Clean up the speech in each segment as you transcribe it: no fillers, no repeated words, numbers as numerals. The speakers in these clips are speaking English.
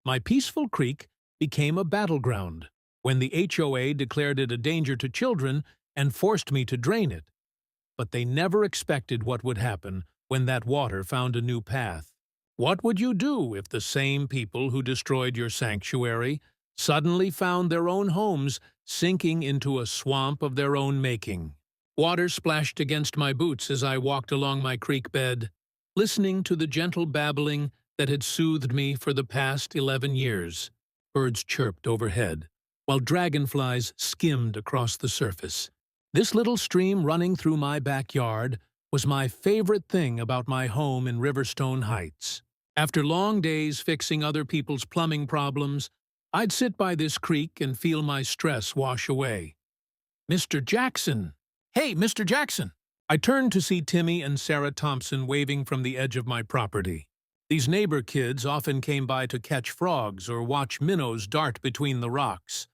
My peaceful creek became a battleground when the HOA declared it a danger to children and forced me to drain it. But they never expected what would happen when that water found a new path. What would you do if the same people who destroyed your sanctuary suddenly found their own homes sinking into a swamp of their own making? Water splashed against my boots as I walked along my creek bed, listening to the gentle babbling that had soothed me for the past 11 years. Birds chirped overhead, while dragonflies skimmed across the surface. This little stream running through my backyard was my favorite thing about my home in Riverstone Heights. After long days fixing other people's plumbing problems, I'd sit by this creek and feel my stress wash away. "Mr. Jackson! Hey, Mr. Jackson!" I turned to see Timmy and Sarah Thompson waving from the edge of my property. These neighbor kids often came by to catch frogs or watch minnows dart between the rocks.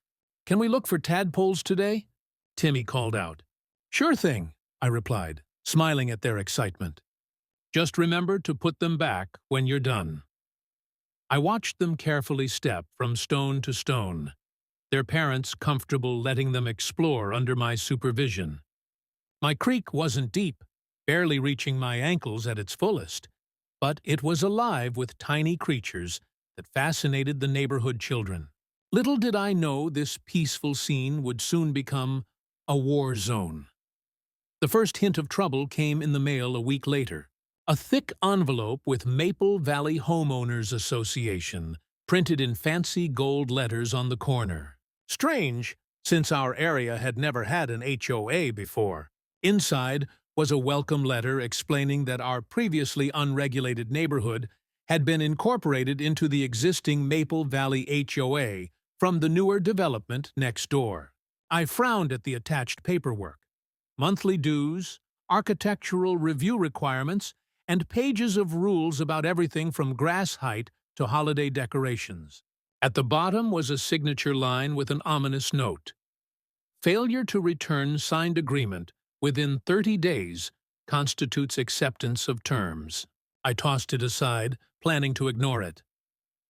"Can we look for tadpoles today?" Timmy called out. "Sure thing," I replied, smiling at their excitement. "Just remember to put them back when you're done." I watched them carefully step from stone to stone, their parents comfortable letting them explore under my supervision. My creek wasn't deep, barely reaching my ankles at its fullest, but it was alive with tiny creatures that fascinated the neighborhood children. Little did I know this peaceful scene would soon become a war zone. The first hint of trouble came in the mail a week later. A thick envelope with Maple Valley Homeowners Association, printed in fancy gold letters on the corner. Strange, since our area had never had an HOA before. Inside was a welcome letter explaining that our previously unregulated neighborhood had been incorporated into the existing Maple Valley HOA from the newer development next door. I frowned at the attached paperwork. Monthly dues, architectural review requirements, and pages of rules about everything from grass height to holiday decorations. At the bottom was a signature line with an ominous note. "Failure to return signed agreement within 30 days constitutes acceptance of terms." I tossed it aside, planning to ignore it.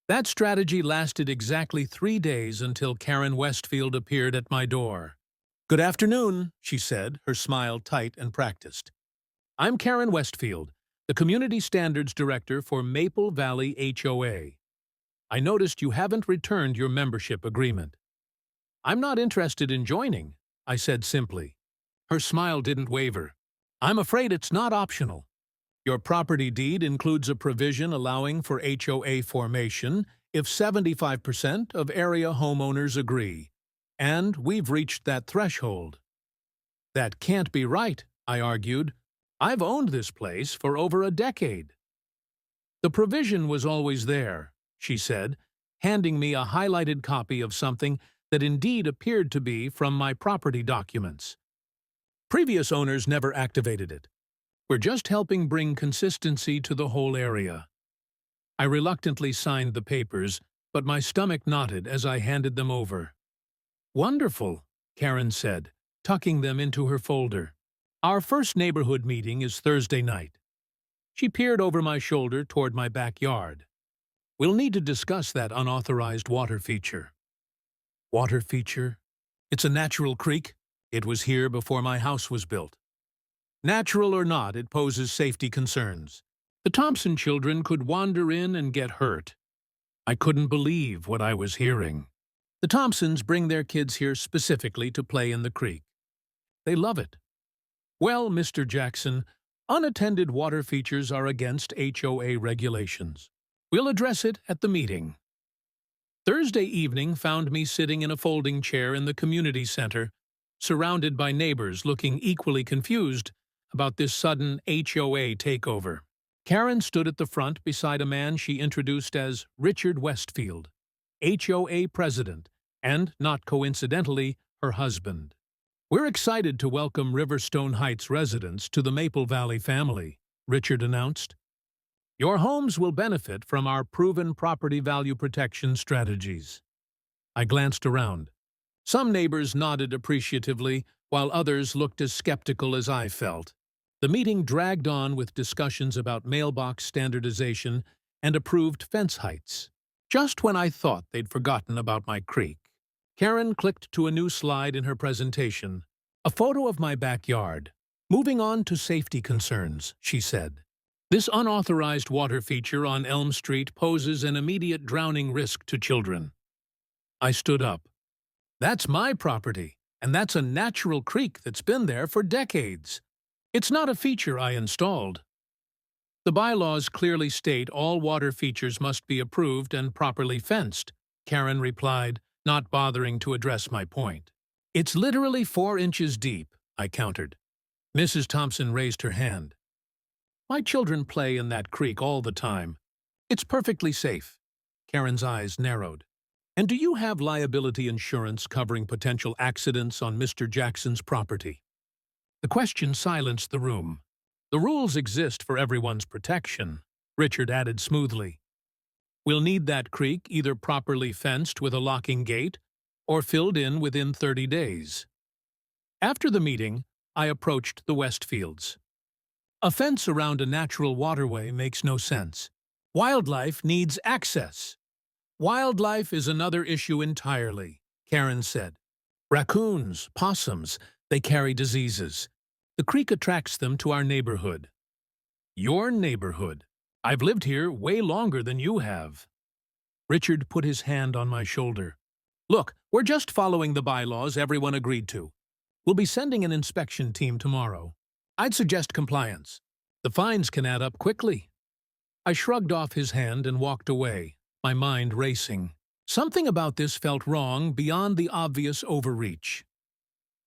That strategy lasted exactly 3 days until Karen Westfield appeared at my door. "Good afternoon," she said, her smile tight and practiced. "I'm Karen Westfield, the Community Standards Director for Maple Valley HOA. I noticed you haven't returned your membership agreement." "I'm not interested in joining," I said simply. Her smile didn't waver. "I'm afraid it's not optional. Your property deed includes a provision allowing for HOA formation if 75% of area homeowners agree, and we've reached that threshold." "That can't be right," I argued. "I've owned this place for over a decade." "The provision was always there," she said, handing me a highlighted copy of something that indeed appeared to be from my property documents. "Previous owners never activated it. We're just helping bring consistency to the whole area." I reluctantly signed the papers, but my stomach knotted as I handed them over. "Wonderful," Karen said, tucking them into her folder. "Our first neighborhood meeting is Thursday night." She peered over my shoulder toward my backyard. "We'll need to discuss that unauthorized water feature." "Water feature? It's a natural creek. It was here before my house was built. Natural or not, it poses safety concerns. The Thompson children could wander in and get hurt." I couldn't believe what I was hearing. "The Thompsons bring their kids here specifically to play in the creek. They love it." "Well, Mr. Jackson, unattended water features are against HOA regulations. We'll address it at the meeting." Thursday evening found me sitting in a folding chair in the community center, surrounded by neighbors looking equally confused about this sudden HOA takeover. Karen stood at the front beside a man she introduced as Richard Westfield, HOA president, and, not coincidentally, her husband. "We're excited to welcome Riverstone Heights residents to the Maple Valley family," Richard announced. "Your homes will benefit from our proven property value protection strategies." I glanced around. Some neighbors nodded appreciatively, while others looked as skeptical as I felt. The meeting dragged on with discussions about mailbox standardization and approved fence heights. Just when I thought they'd forgotten about my creek, Karen clicked to a new slide in her presentation. A photo of my backyard. Moving on to safety concerns, she said. This unauthorized water feature on Elm Street poses an immediate drowning risk to children. I stood up. That's my property, and that's a natural creek that's been there for decades. It's not a feature I installed. The bylaws clearly state all water features must be approved and properly fenced, Karen replied, not bothering to address my point. It's literally 4 inches deep, I countered. Mrs. Thompson raised her hand. My children play in that creek all the time. It's perfectly safe. Karen's eyes narrowed. And do you have liability insurance covering potential accidents on Mr. Jackson's property? The question silenced the room. The rules exist for everyone's protection, Richard added smoothly. We'll need that creek either properly fenced with a locking gate or filled in within 30 days. After the meeting, I approached the Westfields. A fence around a natural waterway makes no sense. Wildlife needs access. Wildlife is another issue entirely, Karen said. Raccoons, possums, they carry diseases. The creek attracts them to our neighborhood. Your neighborhood. I've lived here way longer than you have. Richard put his hand on my shoulder. Look, we're just following the bylaws everyone agreed to. We'll be sending an inspection team tomorrow. I'd suggest compliance. The fines can add up quickly. I shrugged off his hand and walked away, my mind racing. Something about this felt wrong beyond the obvious overreach.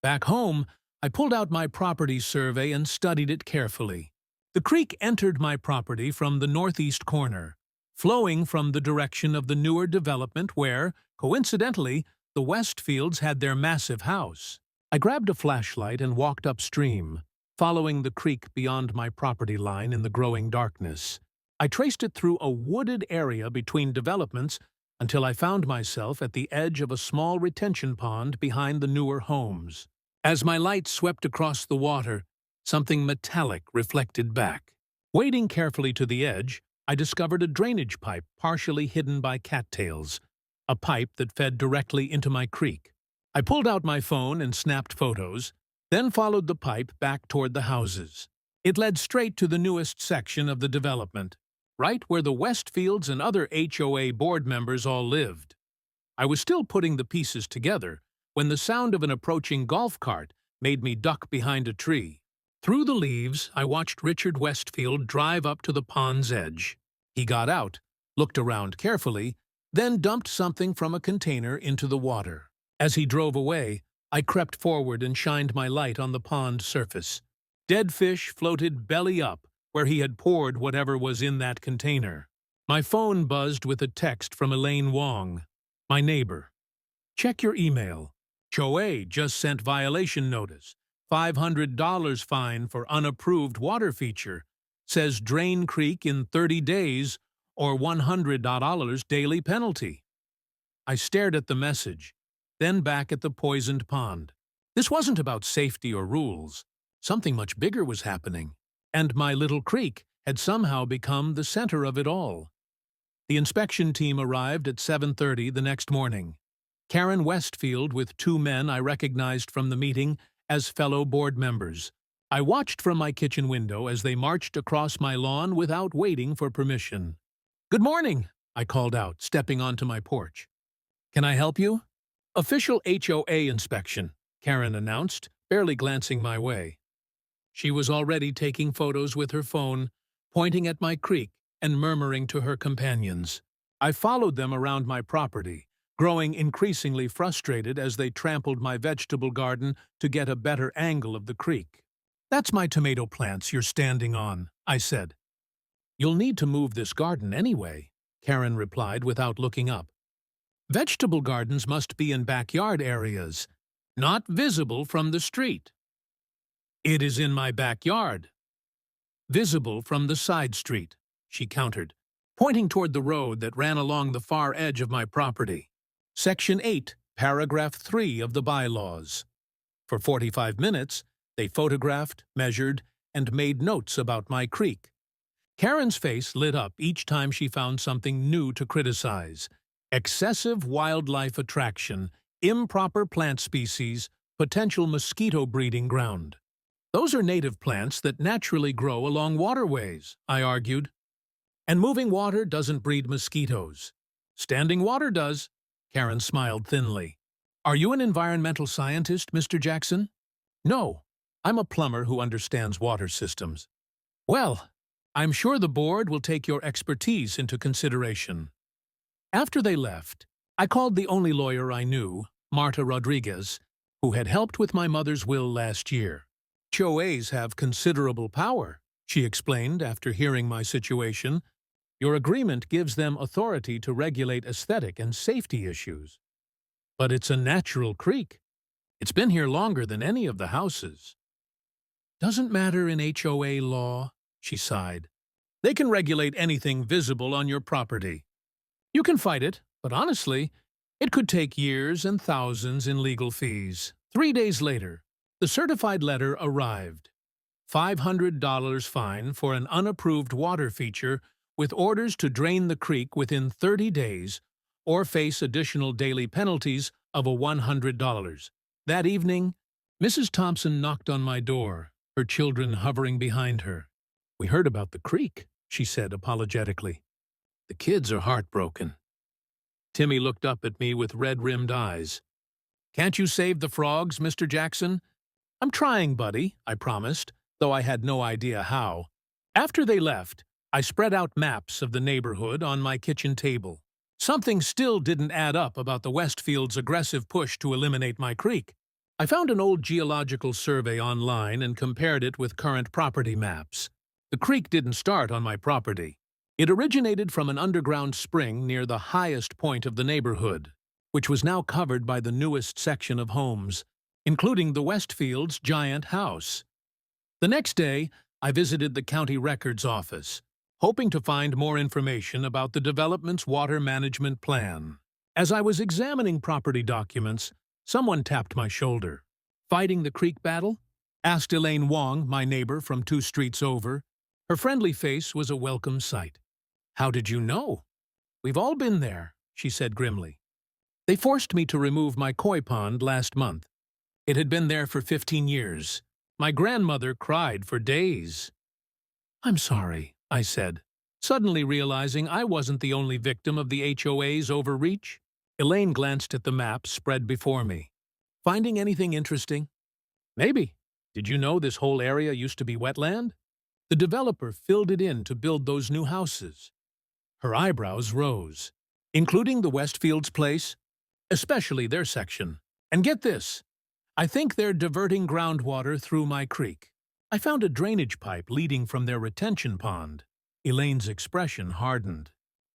Back home, I pulled out my property survey and studied it carefully. The creek entered my property from the northeast corner, flowing from the direction of the newer development where, coincidentally, the Westfields had their massive house. I grabbed a flashlight and walked upstream, following the creek beyond my property line in the growing darkness. I traced it through a wooded area between developments until I found myself at the edge of a small retention pond behind the newer homes. As my light swept across the water, something metallic reflected back. Wading carefully to the edge, I discovered a drainage pipe partially hidden by cattails, a pipe that fed directly into my creek. I pulled out my phone and snapped photos, then followed the pipe back toward the houses. It led straight to the newest section of the development, right where the Westfields and other HOA board members all lived. I was still putting the pieces together when the sound of an approaching golf cart made me duck behind a tree. Through the leaves, I watched Richard Westfield drive up to the pond's edge. He got out, looked around carefully, then dumped something from a container into the water. As he drove away, I crept forward and shined my light on the pond surface. Dead fish floated belly up where he had poured whatever was in that container. My phone buzzed with a text from Elaine Wong, my neighbor. Check your email. HOA just sent violation notice. $500 fine for unapproved water feature. Says drain creek in 30 days or $100 daily penalty. I stared at the message, then back at the poisoned pond. This wasn't about safety or rules. Something much bigger was happening, and my little creek had somehow become the center of it all. The inspection team arrived at 7:30 the next morning. Karen Westfield with 2 men I recognized from the meeting as fellow board members. I watched from my kitchen window as they marched across my lawn without waiting for permission. "Good morning," I called out, stepping onto my porch. "Can I help you?" "Official HOA inspection," Karen announced, barely glancing my way. She was already taking photos with her phone, pointing at my creek and murmuring to her companions. I followed them around my property, growing increasingly frustrated as they trampled my vegetable garden to get a better angle of the creek. "That's my tomato plants you're standing on," I said. "You'll need to move this garden anyway," Karen replied without looking up. "Vegetable gardens must be in backyard areas, not visible from the street." "It is in my backyard." "Visible from the side street," she countered, pointing toward the road that ran along the far edge of my property. Section 8, Paragraph 3 of the bylaws. For 45 minutes, they photographed, measured, and made notes about my creek. Karen's face lit up each time she found something new to criticize, excessive wildlife attraction, improper plant species, potential mosquito breeding ground. Those are native plants that naturally grow along waterways, I argued. And moving water doesn't breed mosquitoes. Standing water does. Karen smiled thinly. Are you an environmental scientist, Mr. Jackson? No, I'm a plumber who understands water systems. Well, I'm sure the board will take your expertise into consideration. After they left, I called the only lawyer I knew, Marta Rodriguez, who had helped with my mother's will last year. HOAs have considerable power, she explained after hearing my situation. Your agreement gives them authority to regulate aesthetic and safety issues. But it's a natural creek. It's been here longer than any of the houses. Doesn't matter in HOA law, she sighed. They can regulate anything visible on your property. You can fight it, but honestly, it could take years and thousands in legal fees. 3 days later, the certified letter arrived. $500 fine for an unapproved water feature with orders to drain the creek within 30 days or face additional daily penalties of $100. That evening, Mrs. Thompson knocked on my door, her children hovering behind her. We heard about the creek, she said apologetically. The kids are heartbroken. Timmy looked up at me with red-rimmed eyes. Can't you save the frogs, Mr. Jackson? I'm trying, buddy, I promised, though I had no idea how. After they left, I spread out maps of the neighborhood on my kitchen table. Something still didn't add up about the Westfield's aggressive push to eliminate my creek. I found an old geological survey online and compared it with current property maps. The creek didn't start on my property. It originated from an underground spring near the highest point of the neighborhood, which was now covered by the newest section of homes, including the Westfield's giant house. The next day, I visited the county records office, hoping to find more information about the development's water management plan. As I was examining property documents, someone tapped my shoulder. Fighting the creek battle? Asked Elaine Wong, my neighbor from 2 streets over. Her friendly face was a welcome sight. How did you know? We've all been there, she said grimly. They forced me to remove my koi pond last month. It had been there for 15 years. My grandmother cried for days. I'm sorry, I said, suddenly realizing I wasn't the only victim of the HOA's overreach. Elaine glanced at the map spread before me. Finding anything interesting? Maybe. Did you know this whole area used to be wetland? The developer filled it in to build those new houses. Her eyebrows rose. Including the Westfield's place? Especially their section. And get this, I think they're diverting groundwater through my creek. I found a drainage pipe leading from their retention pond. Elaine's expression hardened.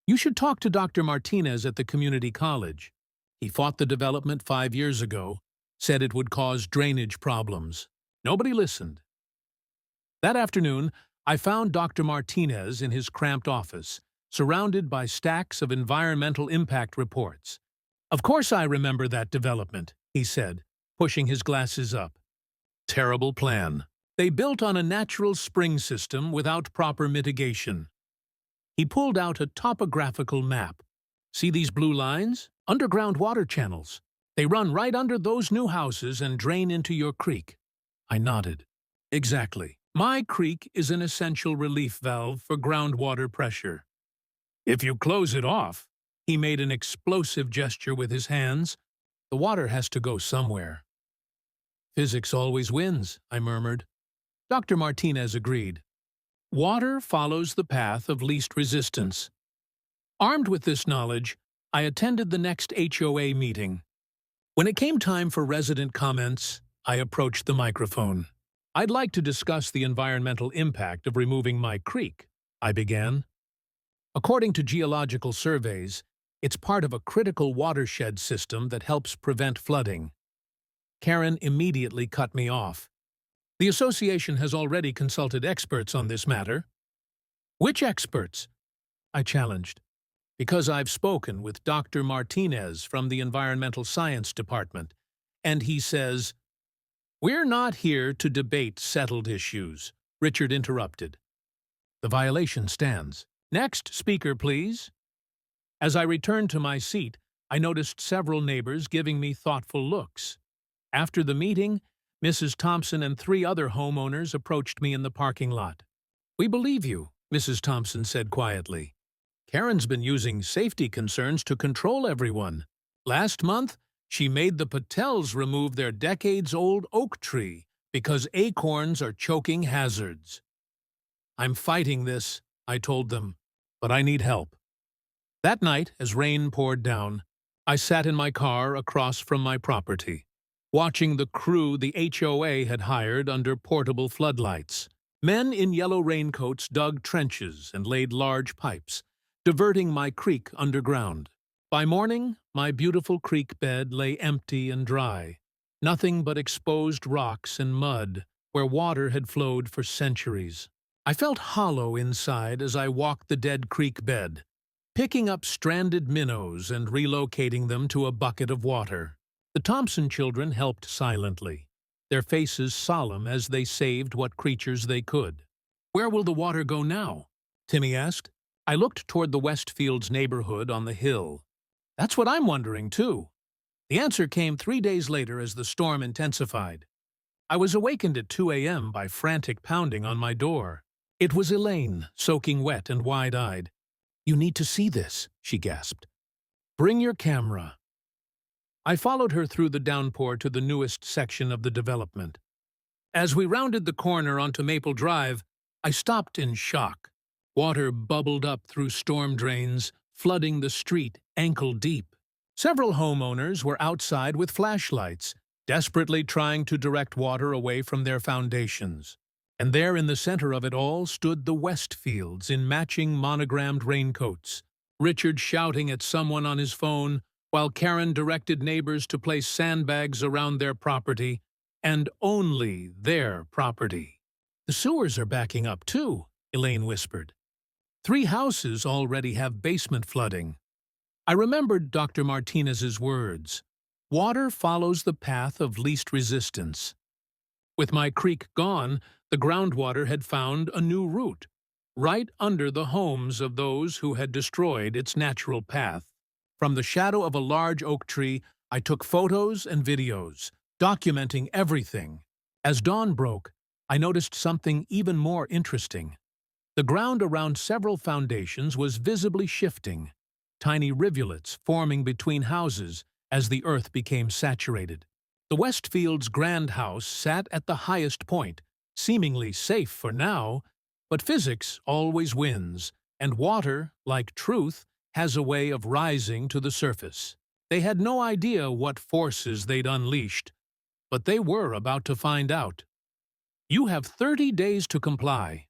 You should talk to Dr. Martinez at the community college. He fought the development 5 years ago, said it would cause drainage problems. Nobody listened. That afternoon, I found Dr. Martinez in his cramped office, surrounded by stacks of environmental impact reports. Of course I remember that development, he said, pushing his glasses up. Terrible plan. They built on a natural spring system without proper mitigation. He pulled out a topographical map. See these blue lines? Underground water channels. They run right under those new houses and drain into your creek. I nodded. Exactly. My creek is an essential relief valve for groundwater pressure. If you close it off, he made an explosive gesture with his hands. The water has to go somewhere. Physics always wins, I murmured. Dr. Martinez agreed. Water follows the path of least resistance. Armed with this knowledge, I attended the next HOA meeting. When it came time for resident comments, I approached the microphone. I'd like to discuss the environmental impact of removing my creek, I began. According to geological surveys, it's part of a critical watershed system that helps prevent flooding. Karen immediately cut me off. The association has already consulted experts on this matter. Which experts? I challenged. Because I've spoken with Dr. Martinez from the Environmental Science Department, and he says, We're not here to debate settled issues, Richard interrupted. The violation stands. Next speaker, please. As I returned to my seat, I noticed several neighbors giving me thoughtful looks. After the meeting, Mrs. Thompson and 3 other homeowners approached me in the parking lot. "We believe you," Mrs. Thompson said quietly. "Karen's been using safety concerns to control everyone. Last month, she made the Patels remove their decades-old oak tree because acorns are choking hazards." "I'm fighting this," I told them, "but I need help." That night, as rain poured down, I sat in my car across from my property, watching the crew the HOA had hired under portable floodlights. Men in yellow raincoats dug trenches and laid large pipes, diverting my creek underground. By morning, my beautiful creek bed lay empty and dry, nothing but exposed rocks and mud where water had flowed for centuries. I felt hollow inside as I walked the dead creek bed, picking up stranded minnows and relocating them to a bucket of water. The Thompson children helped silently, their faces solemn as they saved what creatures they could. "Where will the water go now?" Timmy asked. I looked toward the Westfields neighborhood on the hill. "That's what I'm wondering, too." The answer came 3 days later as the storm intensified. I was awakened at 2 a.m. by frantic pounding on my door. It was Elaine, soaking wet and wide-eyed. "You need to see this," she gasped. "Bring your camera." I followed her through the downpour to the newest section of the development. As we rounded the corner onto Maple Drive, I stopped in shock. Water bubbled up through storm drains, flooding the street ankle-deep. Several homeowners were outside with flashlights, desperately trying to direct water away from their foundations. And there in the center of it all stood the Westfields in matching monogrammed raincoats, Richard shouting at someone on his phone, while Karen directed neighbors to place sandbags around their property, and only their property. "The sewers are backing up too," Elaine whispered. 3 houses already have basement flooding. I remembered Dr. Martinez's words. Water follows the path of least resistance. With my creek gone, the groundwater had found a new route, right under the homes of those who had destroyed its natural path. From the shadow of a large oak tree, I took photos and videos, documenting everything. As dawn broke, I noticed something even more interesting. The ground around several foundations was visibly shifting, tiny rivulets forming between houses as the earth became saturated. The Westfields' grand house sat at the highest point, seemingly safe for now, but physics always wins, and water, like truth, has a way of rising to the surface. They had no idea what forces they'd unleashed, but they were about to find out. "You have 30 days to comply."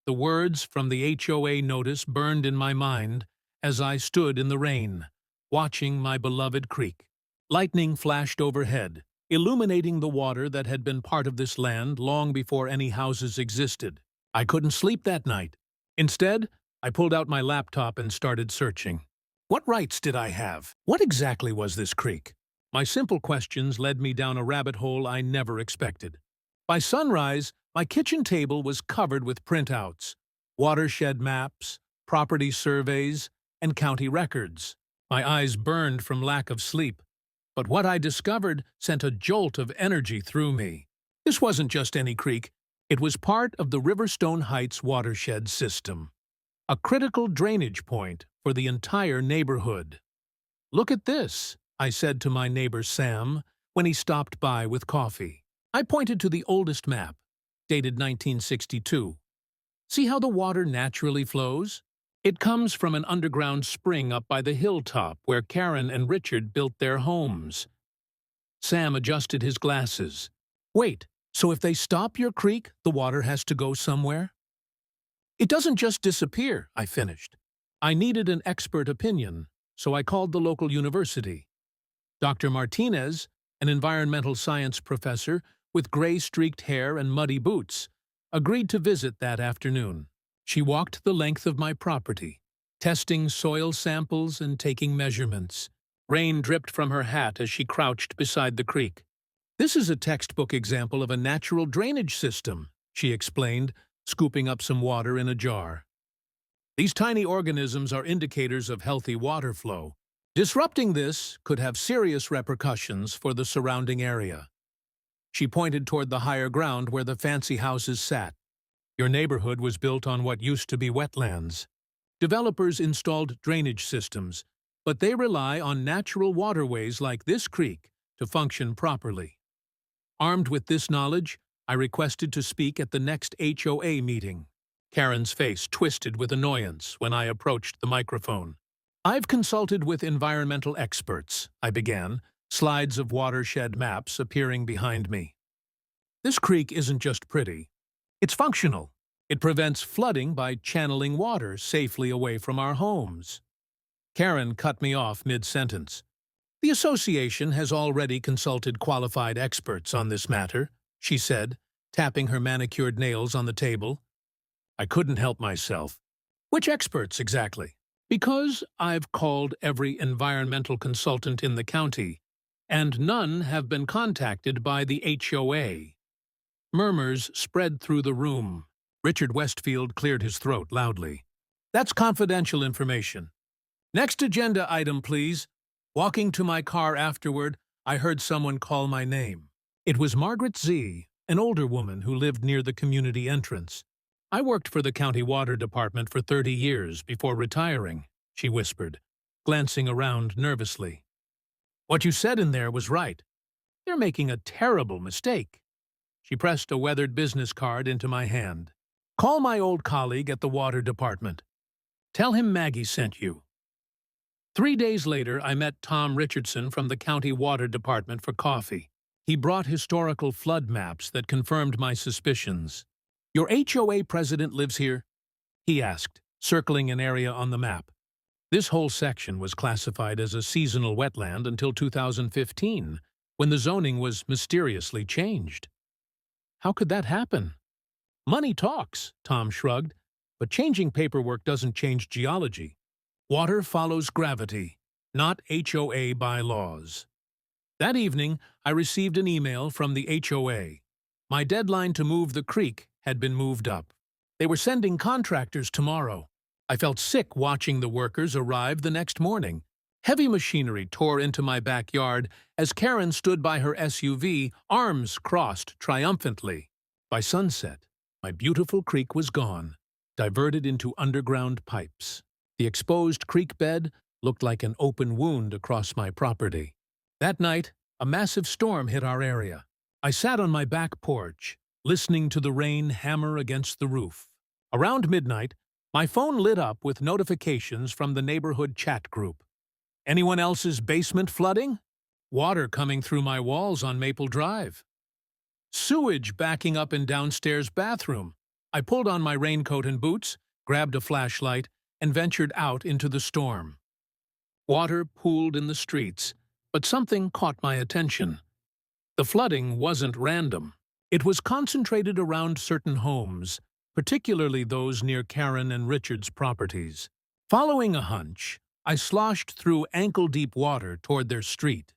The words from the HOA notice burned in my mind as I stood in the rain, watching my beloved creek. Lightning flashed overhead, illuminating the water that had been part of this land long before any houses existed. I couldn't sleep that night. Instead, I pulled out my laptop and started searching. What rights did I have? What exactly was this creek? My simple questions led me down a rabbit hole I never expected. By sunrise, my kitchen table was covered with printouts, watershed maps, property surveys, and county records. My eyes burned from lack of sleep, but what I discovered sent a jolt of energy through me. This wasn't just any creek. It was part of the Riverstone Heights watershed system, a critical drainage point for the entire neighborhood. "Look at this," I said to my neighbor Sam when he stopped by with coffee. I pointed to the oldest map, dated 1962. "See how the water naturally flows? It comes from an underground spring up by the hilltop where Karen and Richard built their homes." Sam adjusted his glasses. "Wait, so if they stop your creek, the water has to go somewhere?" "It doesn't just disappear," I finished. I needed an expert opinion, so I called the local university. Dr. Martinez, an environmental science professor with gray-streaked hair and muddy boots, agreed to visit that afternoon. She walked the length of my property, testing soil samples and taking measurements. Rain dripped from her hat as she crouched beside the creek. "This is a textbook example of a natural drainage system," she explained, scooping up some water in a jar. These tiny organisms are indicators of healthy water flow. Disrupting this could have serious repercussions for the surrounding area. She pointed toward the higher ground where the fancy houses sat. Your neighborhood was built on what used to be wetlands. Developers installed drainage systems, but they rely on natural waterways like this creek to function properly. Armed with this knowledge, I requested to speak at the next HOA meeting. Karen's face twisted with annoyance when I approached the microphone. I've consulted with environmental experts, I began, slides of watershed maps appearing behind me. This creek isn't just pretty. It's functional. It prevents flooding by channeling water safely away from our homes. Karen cut me off mid-sentence. The association has already consulted qualified experts on this matter, she said, tapping her manicured nails on the table. I couldn't help myself. Which experts exactly? Because I've called every environmental consultant in the county, and none have been contacted by the HOA. Murmurs spread through the room. Richard Westfield cleared his throat loudly. That's confidential information. Next agenda item, please. Walking to my car afterward, I heard someone call my name. It was Margaret Z., an older woman who lived near the community entrance. I worked for the county water department for 30 years before retiring, she whispered, glancing around nervously. What you said in there was right. They're making a terrible mistake. She pressed a weathered business card into my hand. Call my old colleague at the water department. Tell him Maggie sent you. 3 days later, I met Tom Richardson from the county water department for coffee. He brought historical flood maps that confirmed my suspicions. Your HOA president lives here? He asked, circling an area on the map. This whole section was classified as a seasonal wetland until 2015, when the zoning was mysteriously changed. How could that happen? Money talks, Tom shrugged, but changing paperwork doesn't change geology. Water follows gravity, not HOA bylaws. That evening, I received an email from the HOA. My deadline to move the creek had been moved up. They were sending contractors tomorrow. I felt sick watching the workers arrive the next morning. Heavy machinery tore into my backyard as Karen stood by her SUV, arms crossed triumphantly. By sunset, my beautiful creek was gone, diverted into underground pipes. The exposed creek bed looked like an open wound across my property. That night, a massive storm hit our area. I sat on my back porch, listening to the rain hammer against the roof. Around midnight, my phone lit up with notifications from the neighborhood chat group. Anyone else's basement flooding? Water coming through my walls on Maple Drive. Sewage backing up in downstairs bathroom. I pulled on my raincoat and boots, grabbed a flashlight, and ventured out into the storm. Water pooled in the streets, but something caught my attention. The flooding wasn't random. It was concentrated around certain homes, particularly those near Karen and Richard's properties. Following a hunch, I sloshed through ankle-deep water toward their street.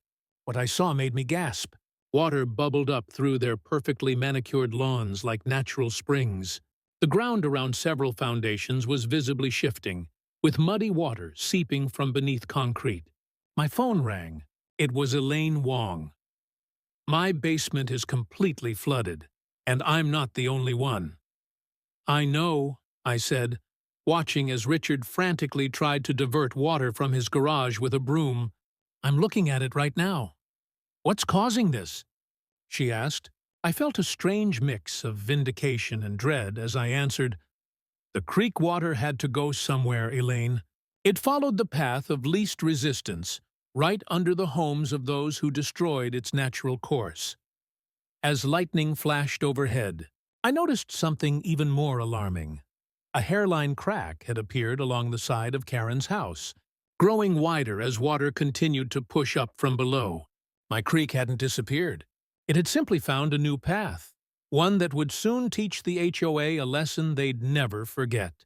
What I saw made me gasp. Water bubbled up through their perfectly manicured lawns like natural springs. The ground around several foundations was visibly shifting, with muddy water seeping from beneath concrete. My phone rang. It was Elaine Wong. My basement is completely flooded, and I'm not the only one. I know, I said, watching as Richard frantically tried to divert water from his garage with a broom. I'm looking at it right now. What's causing this? She asked. I felt a strange mix of vindication and dread as I answered, The creek water had to go somewhere, Elaine. It followed the path of least resistance, right under the homes of those who destroyed its natural course. As lightning flashed overhead, I noticed something even more alarming. A hairline crack had appeared along the side of Karen's house, growing wider as water continued to push up from below. My creek hadn't disappeared. It had simply found a new path, one that would soon teach the HOA a lesson they'd never forget.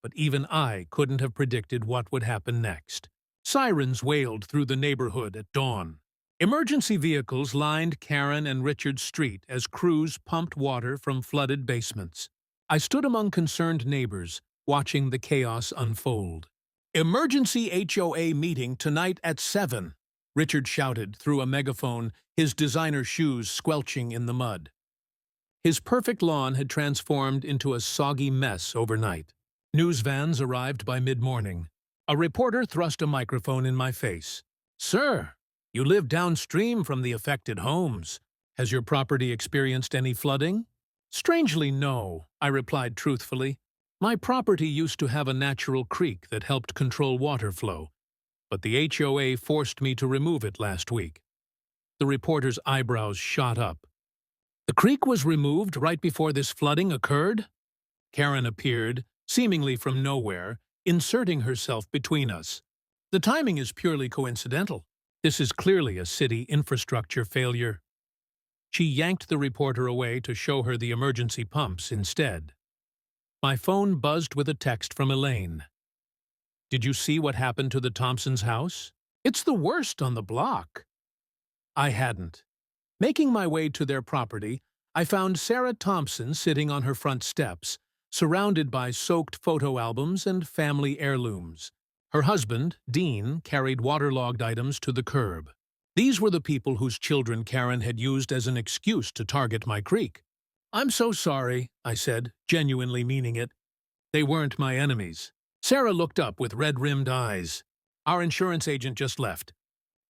But even I couldn't have predicted what would happen next. Sirens wailed through the neighborhood at dawn. Emergency vehicles lined Karen and Richard's street as crews pumped water from flooded basements. I stood among concerned neighbors, watching the chaos unfold. "Emergency HOA meeting tonight at 7, Richard shouted through a megaphone, his designer shoes squelching in the mud. His perfect lawn had transformed into a soggy mess overnight. News vans arrived by mid-morning. A reporter thrust a microphone in my face. "Sir, you live downstream from the affected homes. Has your property experienced any flooding?" "Strangely, no," I replied truthfully. "My property used to have a natural creek that helped control water flow, but the HOA forced me to remove it last week." The reporter's eyebrows shot up. "The creek was removed right before this flooding occurred?" Karen appeared, seemingly from nowhere, inserting herself between us. "The timing is purely coincidental. This is clearly a city infrastructure failure." She yanked the reporter away to show her the emergency pumps instead. My phone buzzed with a text from Elaine. "Did you see what happened to the Thompsons' house? It's the worst on the block." I hadn't. Making my way to their property, I found Sarah Thompson sitting on her front steps, surrounded by soaked photo albums and family heirlooms. Her husband, Dean, carried waterlogged items to the curb. These were the people whose children Karen had used as an excuse to target my creek. "I'm so sorry," I said, genuinely meaning it. "They weren't my enemies." Sarah looked up with red-rimmed eyes. "Our insurance agent just left.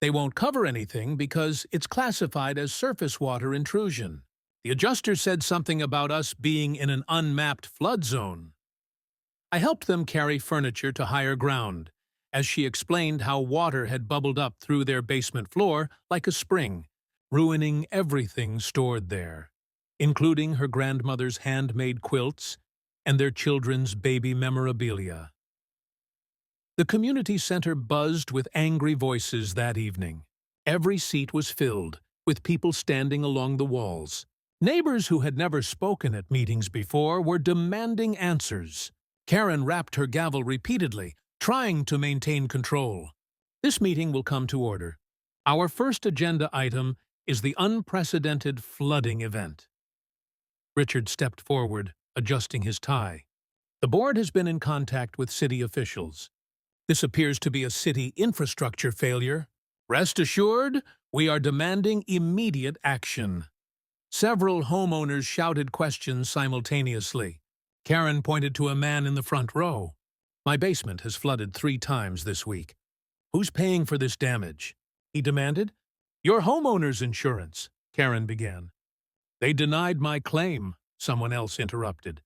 They won't cover anything because it's classified as surface water intrusion. The adjuster said something about us being in an unmapped flood zone." I helped them carry furniture to higher ground, as she explained how water had bubbled up through their basement floor like a spring, ruining everything stored there, including her grandmother's handmade quilts and their children's baby memorabilia. The community center buzzed with angry voices that evening. Every seat was filled, with people standing along the walls. Neighbors who had never spoken at meetings before were demanding answers. Karen rapped her gavel repeatedly, trying to maintain control. "This meeting will come to order. Our first agenda item is the unprecedented flooding event." Richard stepped forward, adjusting his tie. "The board has been in contact with city officials. This appears to be a city infrastructure failure. Rest assured, we are demanding immediate action." Several homeowners shouted questions simultaneously. Karen pointed to a man in the front row. "My basement has flooded 3 times this week. Who's paying for this damage?" he demanded. "Your homeowner's insurance," Karen began. "They denied my claim," someone else interrupted.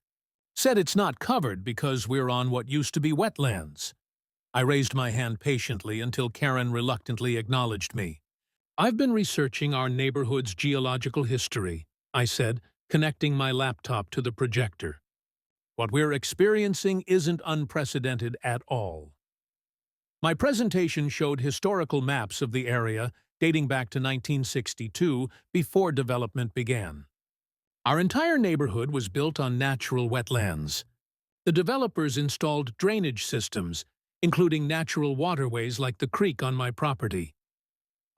"Said it's not covered because we're on what used to be wetlands." I raised my hand patiently until Karen reluctantly acknowledged me. "I've been researching our neighborhood's geological history," I said, connecting my laptop to the projector. "What we're experiencing isn't unprecedented at all." My presentation showed historical maps of the area dating back to 1962, before development began. Our entire neighborhood was built on natural wetlands. The developers installed drainage systems, including natural waterways like the creek on my property.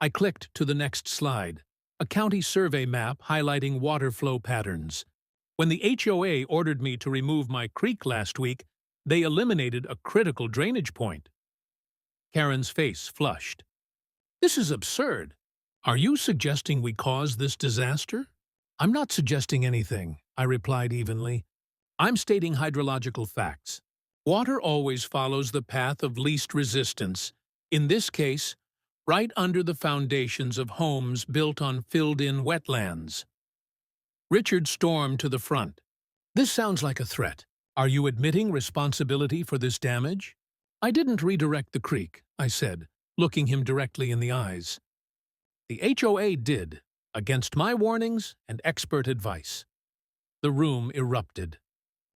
I clicked to the next slide, a county survey map highlighting water flow patterns. When the HOA ordered me to remove my creek last week, they eliminated a critical drainage point. Karen's face flushed. "This is absurd. Are you suggesting we caused this disaster?" "I'm not suggesting anything," I replied evenly. "I'm stating hydrological facts. Water always follows the path of least resistance, in this case, right under the foundations of homes built on filled-in wetlands." Richard stormed to the front. "This sounds like a threat. Are you admitting responsibility for this damage?" "I didn't redirect the creek," I said, looking him directly in the eyes. "The HOA did, against my warnings and expert advice." The room erupted.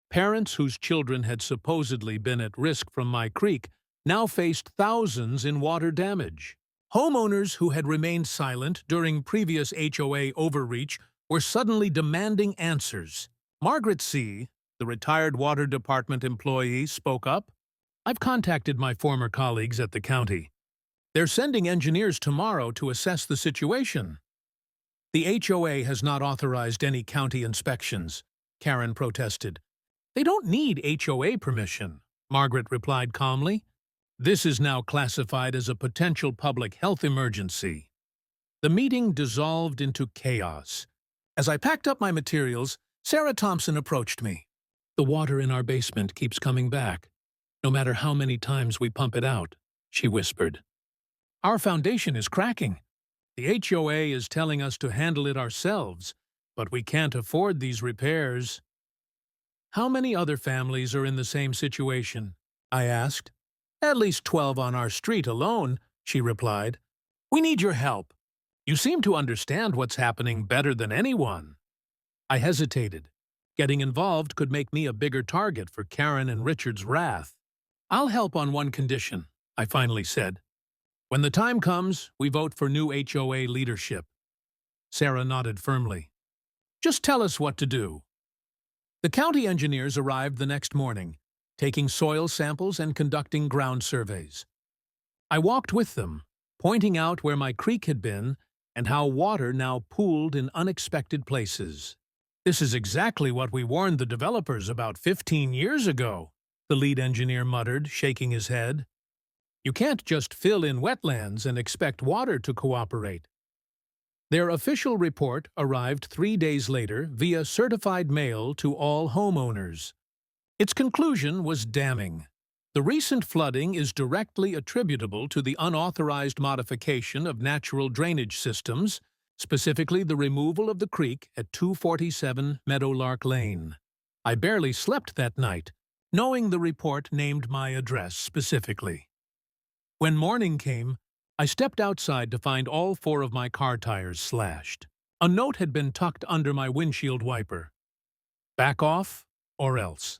Parents whose children had supposedly been at risk from my creek now faced thousands in water damage. Homeowners who had remained silent during previous HOA overreach were suddenly demanding answers. Margaret C., the retired water department employee, spoke up. "I've contacted my former colleagues at the county. They're sending engineers tomorrow to assess the situation." "The HOA has not authorized any county inspections," Karen protested. They don't need HOA permission, Margaret replied calmly. This is now classified as a potential public health emergency. The meeting dissolved into chaos. As I packed up my materials, Sarah Thompson approached me. The water in our basement keeps coming back, no matter how many times we pump it out, she whispered. Our foundation is cracking. The HOA is telling us to handle it ourselves, but we can't afford these repairs. How many other families are in the same situation? I asked. At least 12 on our street alone, she replied. We need your help. You seem to understand what's happening better than anyone. I hesitated. Getting involved could make me a bigger target for Karen and Richard's wrath. I'll help on one condition, I finally said. When the time comes, we vote for new HOA leadership. Sarah nodded firmly. Just tell us what to do. The county engineers arrived the next morning, taking soil samples and conducting ground surveys. I walked with them, pointing out where my creek had been and how water now pooled in unexpected places. This is exactly what we warned the developers about 15 years ago, the lead engineer muttered, shaking his head. You can't just fill in wetlands and expect water to cooperate. Their official report arrived 3 days later via certified mail to all homeowners. Its conclusion was damning. The recent flooding is directly attributable to the unauthorized modification of natural drainage systems, specifically the removal of the creek at 247 Meadowlark Lane. I barely slept that night, knowing the report named my address specifically. When morning came, I stepped outside to find all 4 of my car tires slashed. A note had been tucked under my windshield wiper. Back off, or else.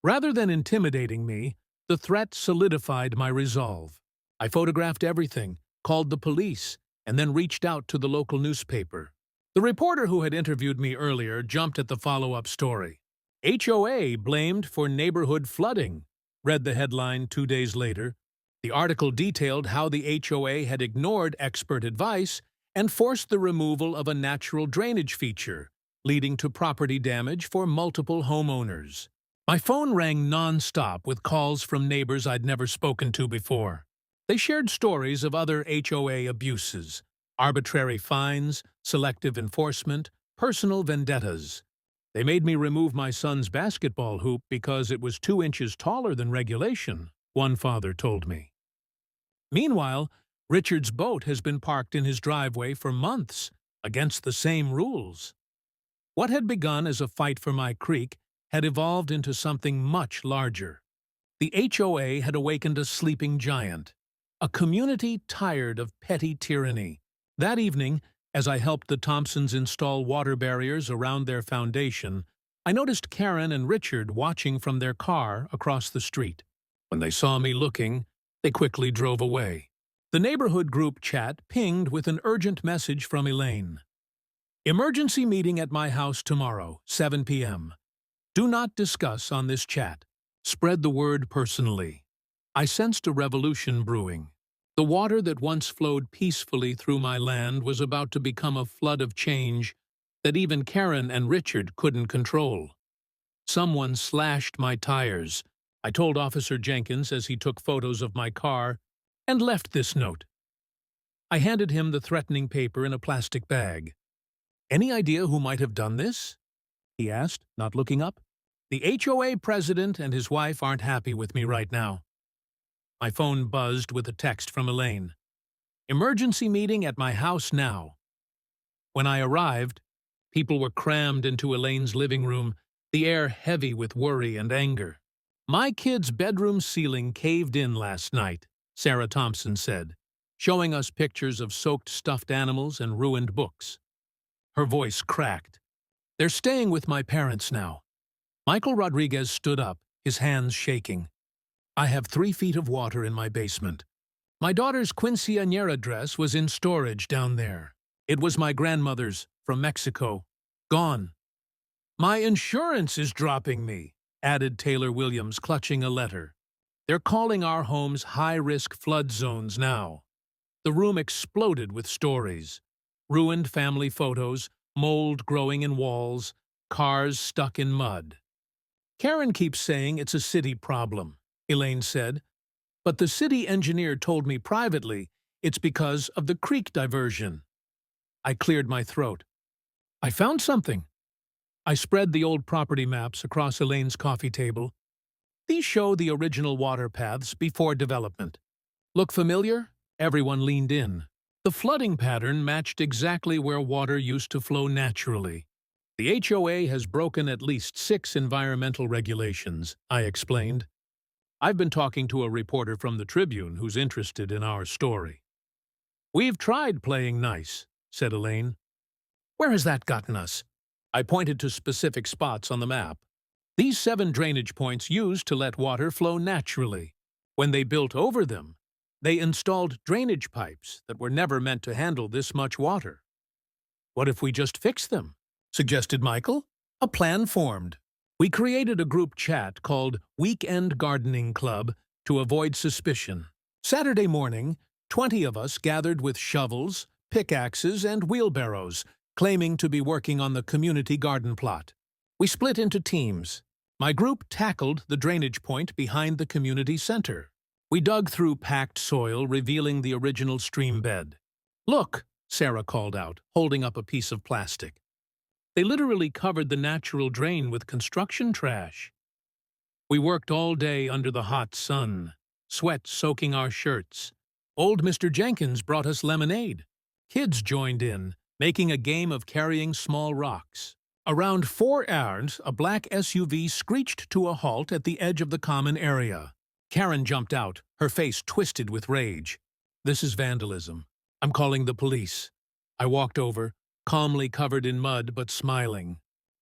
Rather than intimidating me, the threat solidified my resolve. I photographed everything, called the police, and then reached out to the local newspaper. The reporter who had interviewed me earlier jumped at the follow-up story. HOA blamed for neighborhood flooding, read the headline 2 days later. The article detailed how the HOA had ignored expert advice and forced the removal of a natural drainage feature, leading to property damage for multiple homeowners. My phone rang non-stop with calls from neighbors I'd never spoken to before. They shared stories of other HOA abuses, arbitrary fines, selective enforcement, personal vendettas. They made me remove my son's basketball hoop because it was 2 inches taller than regulation, one father told me. Meanwhile, Richard's boat has been parked in his driveway for months, against the same rules. What had begun as a fight for my creek had evolved into something much larger. The HOA had awakened a sleeping giant, a community tired of petty tyranny. That evening, as I helped the Thompsons install water barriers around their foundation, I noticed Karen and Richard watching from their car across the street. When they saw me looking, they quickly drove away. The neighborhood group chat pinged with an urgent message from Elaine. Emergency meeting at my house tomorrow, 7 p.m. Do not discuss on this chat. Spread the word personally. I sensed a revolution brewing. The water that once flowed peacefully through my land was about to become a flood of change that even Karen and Richard couldn't control. Someone slashed my tires, I told Officer Jenkins as he took photos of my car, and left this note. I handed him the threatening paper in a plastic bag. Any idea who might have done this? He asked, not looking up. The HOA president and his wife aren't happy with me right now. My phone buzzed with a text from Elaine. Emergency meeting at my house now. When I arrived, people were crammed into Elaine's living room, the air heavy with worry and anger. My kid's bedroom ceiling caved in last night, Sarah Thompson said, showing us pictures of soaked stuffed animals and ruined books. Her voice cracked. They're staying with my parents now. Michael Rodriguez stood up, his hands shaking. I have 3 feet of water in my basement. My daughter's quinceañera dress was in storage down there. It was my grandmother's, from Mexico. Gone. My insurance is dropping me, added Taylor Williams, clutching a letter. They're calling our homes high-risk flood zones now. The room exploded with stories. Ruined family photos, mold growing in walls, cars stuck in mud. Karen keeps saying it's a city problem, Elaine said, but the city engineer told me privately it's because of the creek diversion. I cleared my throat. I found something. I spread the old property maps across Elaine's coffee table. These show the original water paths before development. Look familiar? Everyone leaned in. The flooding pattern matched exactly where water used to flow naturally. The HOA has broken at least 6 environmental regulations, I explained. I've been talking to a reporter from the Tribune who's interested in our story. We've tried playing nice, said Elaine. Where has that gotten us? I pointed to specific spots on the map. These 7 drainage points used to let water flow naturally. When they built over them, they installed drainage pipes that were never meant to handle this much water. What if we just fix them? Suggested Michael. A plan formed. We created a group chat called Weekend Gardening Club to avoid suspicion. Saturday morning, 20 of us gathered with shovels, pickaxes, and wheelbarrows, claiming to be working on the community garden plot. We split into teams. My group tackled the drainage point behind the community center. We dug through packed soil, revealing the original stream bed. Look, Sarah called out, holding up a piece of plastic. They literally covered the natural drain with construction trash. We worked all day under the hot sun, sweat soaking our shirts. Old Mr. Jenkins brought us lemonade. Kids joined in, making a game of carrying small rocks. Around 4 hours, a black SUV screeched to a halt at the edge of the common area. Karen jumped out, her face twisted with rage. This is vandalism. I'm calling the police. I walked over, calmly covered in mud but smiling.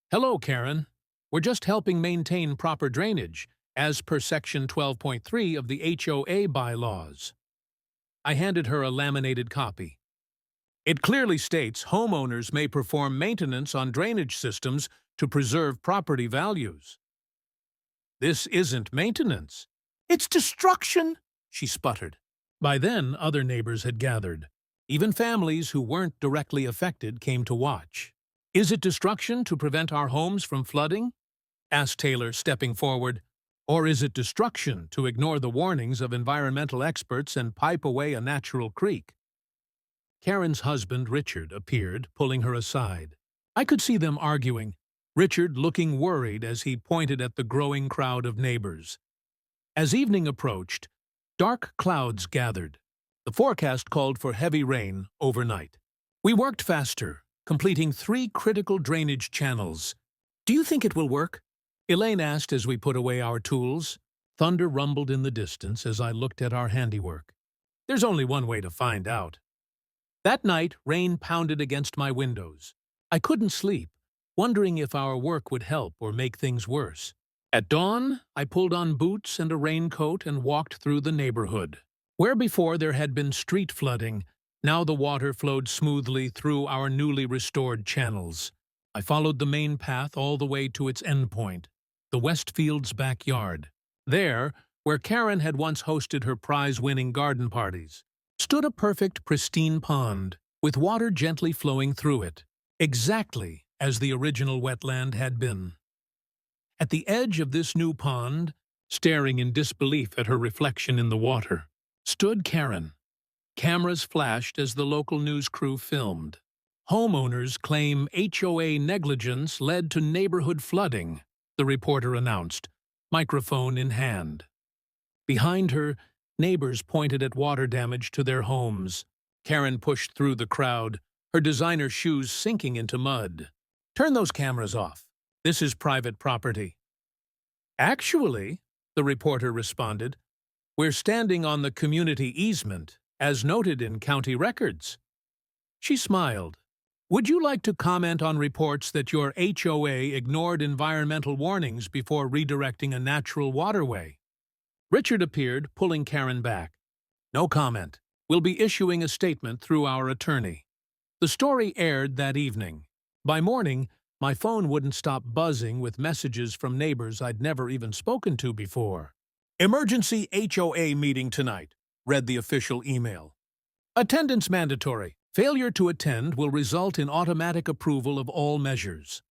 Hello, Karen. We're just helping maintain proper drainage, as per Section 12.3 of the HOA bylaws. I handed her a laminated copy. It clearly states homeowners may perform maintenance on drainage systems to preserve property values. This isn't maintenance. It's destruction, she sputtered. By then, other neighbors had gathered. Even families who weren't directly affected came to watch. Is it destruction to prevent our homes from flooding? Asked Taylor, stepping forward. Or is it destruction to ignore the warnings of environmental experts and pipe away a natural creek? Karen's husband, Richard, appeared, pulling her aside. I could see them arguing, Richard looking worried as he pointed at the growing crowd of neighbors. As evening approached, dark clouds gathered. The forecast called for heavy rain overnight. We worked faster, completing 3 critical drainage channels. Do you think it will work? Elaine asked as we put away our tools. Thunder rumbled in the distance as I looked at our handiwork. There's only one way to find out. That night, rain pounded against my windows. I couldn't sleep, wondering if our work would help or make things worse. At dawn, I pulled on boots and a raincoat and walked through the neighborhood. Where before there had been street flooding, now the water flowed smoothly through our newly restored channels. I followed the main path all the way to its endpoint, the Westfield's backyard. There, where Karen had once hosted her prize-winning garden parties, stood a perfect, pristine pond, with water gently flowing through it, exactly as the original wetland had been. At the edge of this new pond, staring in disbelief at her reflection in the water, stood Karen. Cameras flashed as the local news crew filmed. Homeowners claim HOA negligence led to neighborhood flooding, the reporter announced, microphone in hand. Behind her, neighbors pointed at water damage to their homes. Karen pushed through the crowd, her designer shoes sinking into mud. Turn those cameras off. This is private property. Actually, the reporter responded, we're standing on the community easement, as noted in county records. She smiled. Would you like to comment on reports that your HOA ignored environmental warnings before redirecting a natural waterway? Richard appeared, pulling Karen back. No comment. We'll be issuing a statement through our attorney. The story aired that evening. By morning, my phone wouldn't stop buzzing with messages from neighbors I'd never even spoken to before. Emergency HOA meeting tonight, read the official email. Attendance mandatory. Failure to attend will result in automatic approval of all measures.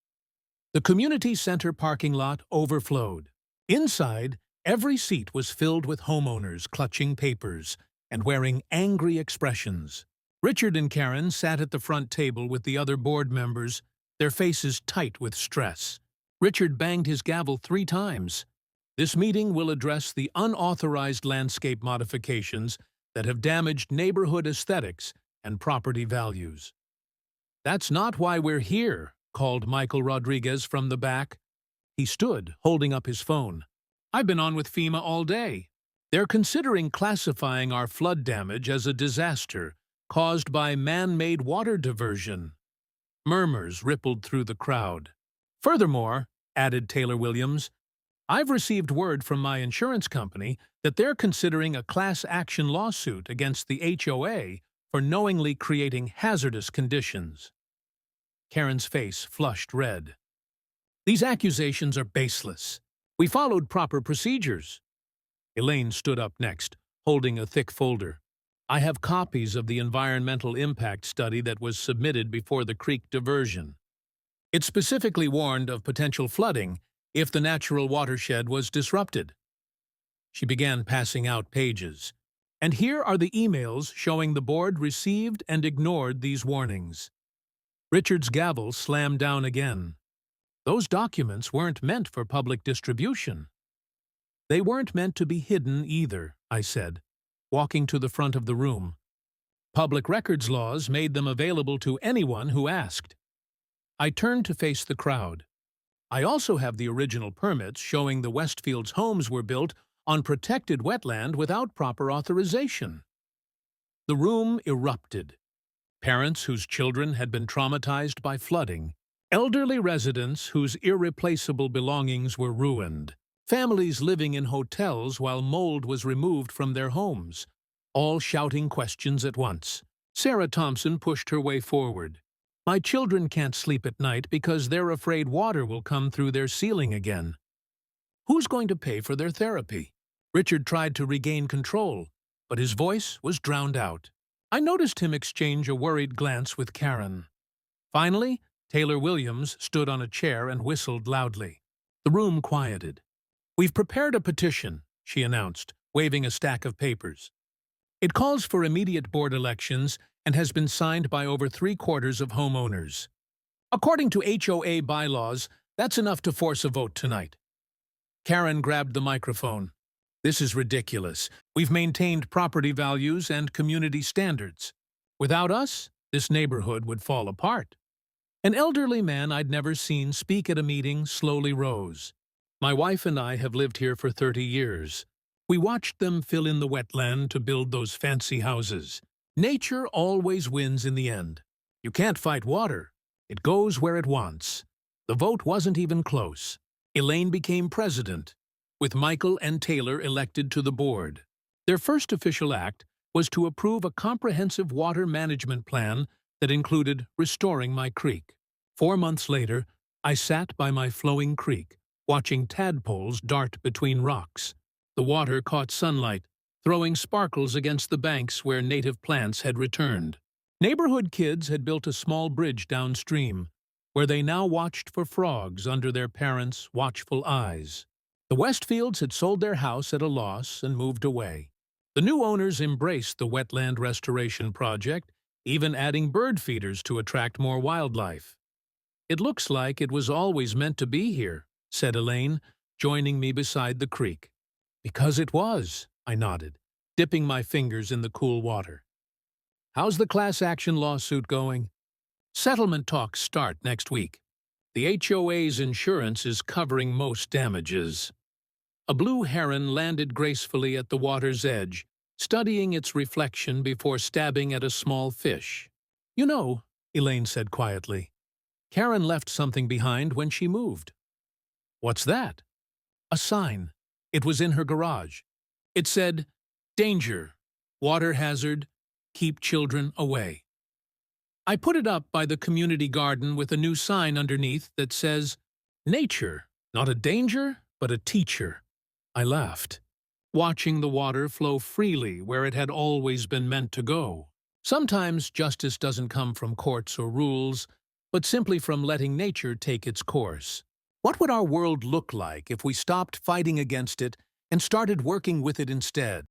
The community center parking lot overflowed. Inside, every seat was filled with homeowners clutching papers and wearing angry expressions. Richard and Karen sat at the front table with the other board members, their faces tight with stress. Richard banged his gavel 3 times. This meeting will address the unauthorized landscape modifications that have damaged neighborhood aesthetics and property values. "That's not why we're here," called Michael Rodriguez from the back. He stood, holding up his phone. "I've been on with FEMA all day. They're considering classifying our flood damage as a disaster caused by man-made water diversion." Murmurs rippled through the crowd. "Furthermore," added Taylor Williams, "I've received word from my insurance company that they're considering a class action lawsuit against the HOA for knowingly creating hazardous conditions." Karen's face flushed red. "These accusations are baseless. We followed proper procedures." Elaine stood up next, holding a thick folder. "I have copies of the environmental impact study that was submitted before the creek diversion. It specifically warned of potential flooding if the natural watershed was disrupted." She began passing out pages. "And here are the emails showing the board received and ignored these warnings." Richard's gavel slammed down again. "Those documents weren't meant for public distribution." "They weren't meant to be hidden either," I said, walking to the front of the room. "Public records laws made them available to anyone who asked." I turned to face the crowd. "I also have the original permits showing the Westfields' homes were built on protected wetland without proper authorization." The room erupted. Parents whose children had been traumatized by flooding, elderly residents whose irreplaceable belongings were ruined, families living in hotels while mold was removed from their homes, all shouting questions at once. Sarah Thompson pushed her way forward. "My children can't sleep at night because they're afraid water will come through their ceiling again. Who's going to pay for their therapy?" Richard tried to regain control, but his voice was drowned out. I noticed him exchange a worried glance with Karen. Finally, Taylor Williams stood on a chair and whistled loudly. The room quieted. "We've prepared a petition," she announced, waving a stack of papers. "It calls for immediate board elections and has been signed by over 3/4 of homeowners. According to HOA bylaws, that's enough to force a vote tonight." Karen grabbed the microphone. "This is ridiculous. We've maintained property values and community standards. Without us, this neighborhood would fall apart." An elderly man I'd never seen speak at a meeting slowly rose. "My wife and I have lived here for 30 years. We watched them fill in the wetland to build those fancy houses. Nature always wins in the end. You can't fight water. It goes where it wants." The vote wasn't even close. Elaine became president, with Michael and Taylor elected to the board. Their first official act was to approve a comprehensive water management plan that included restoring my creek. 4 months later, I sat by my flowing creek, watching tadpoles dart between rocks. The water caught sunlight, throwing sparkles against the banks where native plants had returned. Neighborhood kids had built a small bridge downstream, where they now watched for frogs under their parents' watchful eyes. The Westfields had sold their house at a loss and moved away. The new owners embraced the wetland restoration project, even adding bird feeders to attract more wildlife. "It looks like it was always meant to be here," said Elaine, joining me beside the creek. "Because it was," I nodded, dipping my fingers in the cool water. "How's the class action lawsuit going?" "Settlement talks start next week. The HOA's insurance is covering most damages." A blue heron landed gracefully at the water's edge, studying its reflection before stabbing at a small fish. "You know," Elaine said quietly, "Karen left something behind when she moved." "What's that?" "A sign. It was in her garage. It said, 'Danger, water hazard, keep children away.' I put it up by the community garden with a new sign underneath that says, 'Nature, not a danger, but a teacher.'" I laughed, watching the water flow freely where it had always been meant to go. Sometimes justice doesn't come from courts or rules, but simply from letting nature take its course. What would our world look like if we stopped fighting against it and started working with it instead?